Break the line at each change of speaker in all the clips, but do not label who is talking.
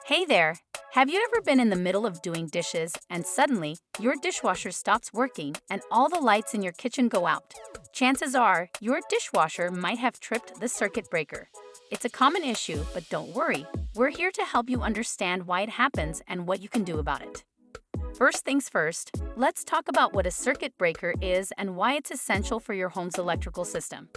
Hey there! Have you ever been in the middle of doing dishes and suddenly your dishwasher stops working and all the lights in your kitchen go out? Chances are your dishwasher might have tripped the circuit breaker. It's a common issue, but don't worry. We're here to help you understand why it happens and what you can do about it. First things first, let's talk about what a circuit breaker is and why it's essential for your home's electrical system.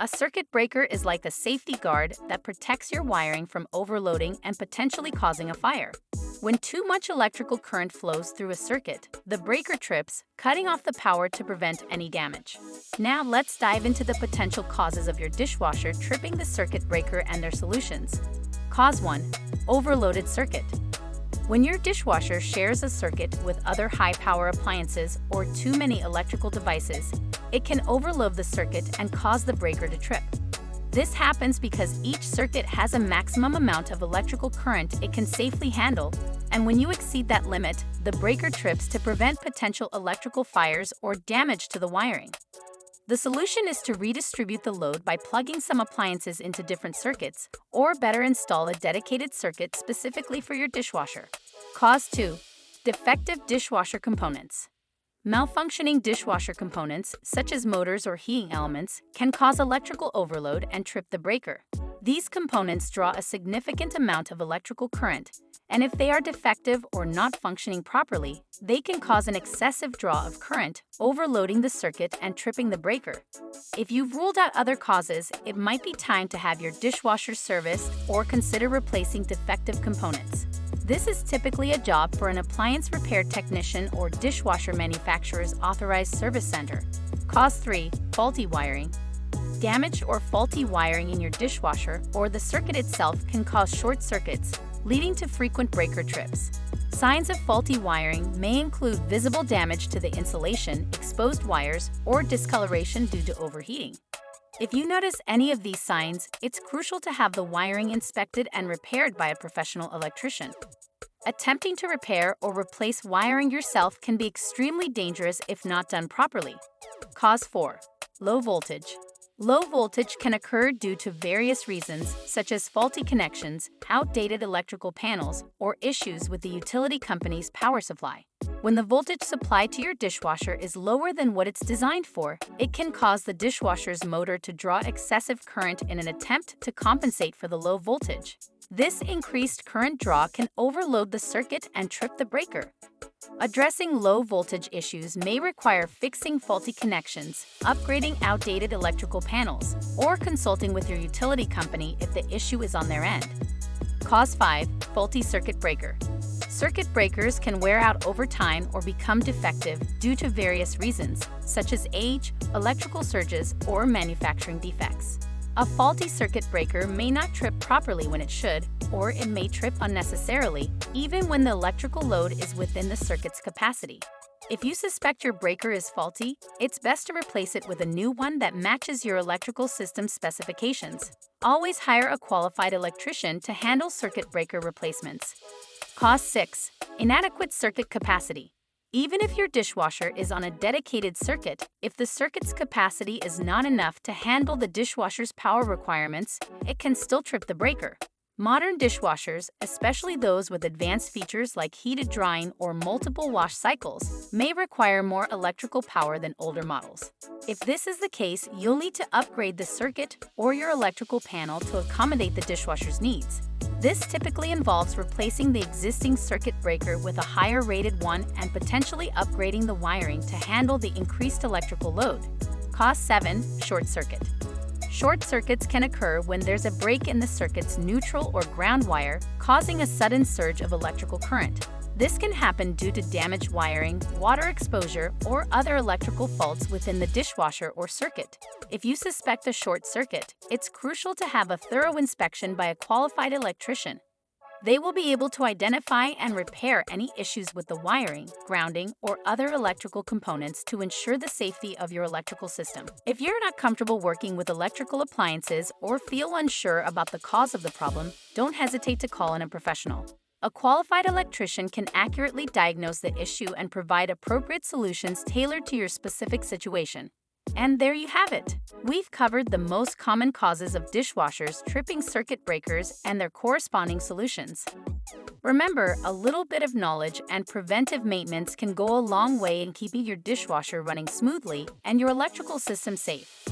A circuit breaker is like a safety guard that protects your wiring from overloading and potentially causing a fire. When too much electrical current flows through a circuit, the breaker trips, cutting off the power to prevent any damage. Now let's dive into the potential causes of your dishwasher tripping the circuit breaker and their solutions. Cause 1. Overloaded circuit. When your dishwasher shares a circuit with other high-power appliances or too many electrical devices, it can overload the circuit and cause the breaker to trip. This happens because each circuit has a maximum amount of electrical current it can safely handle, and when you exceed that limit, the breaker trips to prevent potential electrical fires or damage to the wiring. The solution is to redistribute the load by plugging some appliances into different circuits, or better install a dedicated circuit specifically for your dishwasher. Cause 2. Defective dishwasher components. Malfunctioning dishwasher components, such as motors or heating elements, can cause electrical overload and trip the breaker. These components draw a significant amount of electrical current, and if they are defective or not functioning properly, they can cause an excessive draw of current, overloading the circuit and tripping the breaker. If you've ruled out other causes, it might be time to have your dishwasher serviced or consider replacing defective components. This is typically a job for an appliance repair technician or dishwasher manufacturer's authorized service center. Cause 3. Faulty wiring. Damaged or faulty wiring in your dishwasher or the circuit itself can cause short circuits, leading to frequent breaker trips. Signs of faulty wiring may include visible damage to the insulation, exposed wires, or discoloration due to overheating. If you notice any of these signs, it's crucial to have the wiring inspected and repaired by a professional electrician. Attempting to repair or replace wiring yourself can be extremely dangerous if not done properly. Cause 4. Low voltage. Low voltage can occur due to various reasons, such as faulty connections, outdated electrical panels, or issues with the utility company's power supply. When the voltage supplied to your dishwasher is lower than what it's designed for, it can cause the dishwasher's motor to draw excessive current in an attempt to compensate for the low voltage. This increased current draw can overload the circuit and trip the breaker. Addressing low voltage issues may require fixing faulty connections, upgrading outdated electrical panels, or consulting with your utility company if the issue is on their end. Cause 5. Faulty circuit breaker. Circuit breakers can wear out over time or become defective due to various reasons, such as age, electrical surges, or manufacturing defects. A faulty circuit breaker may not trip properly when it should, or it may trip unnecessarily, even when the electrical load is within the circuit's capacity. If you suspect your breaker is faulty, it's best to replace it with a new one that matches your electrical system specifications. Always hire a qualified electrician to handle circuit breaker replacements. Cause 6. Inadequate circuit capacity. Even if your dishwasher is on a dedicated circuit, if the circuit's capacity is not enough to handle the dishwasher's power requirements, it can still trip the breaker. Modern dishwashers, especially those with advanced features like heated drying or multiple wash cycles, may require more electrical power than older models. If this is the case, you'll need to upgrade the circuit or your electrical panel to accommodate the dishwasher's needs. This typically involves replacing the existing circuit breaker with a higher rated one and potentially upgrading the wiring to handle the increased electrical load. Cause 7. Short circuit. Short circuits can occur when there's a break in the circuit's neutral or ground wire, causing a sudden surge of electrical current. This can happen due to damaged wiring, water exposure, or other electrical faults within the dishwasher or circuit. If you suspect a short circuit, it's crucial to have a thorough inspection by a qualified electrician. They will be able to identify and repair any issues with the wiring, grounding, or other electrical components to ensure the safety of your electrical system. If you're not comfortable working with electrical appliances or feel unsure about the cause of the problem, don't hesitate to call in a professional. A qualified electrician can accurately diagnose the issue and provide appropriate solutions tailored to your specific situation. And there you have it. We've covered the most common causes of dishwashers tripping circuit breakers and their corresponding solutions. Remember, a little bit of knowledge and preventive maintenance can go a long way in keeping your dishwasher running smoothly and your electrical system safe.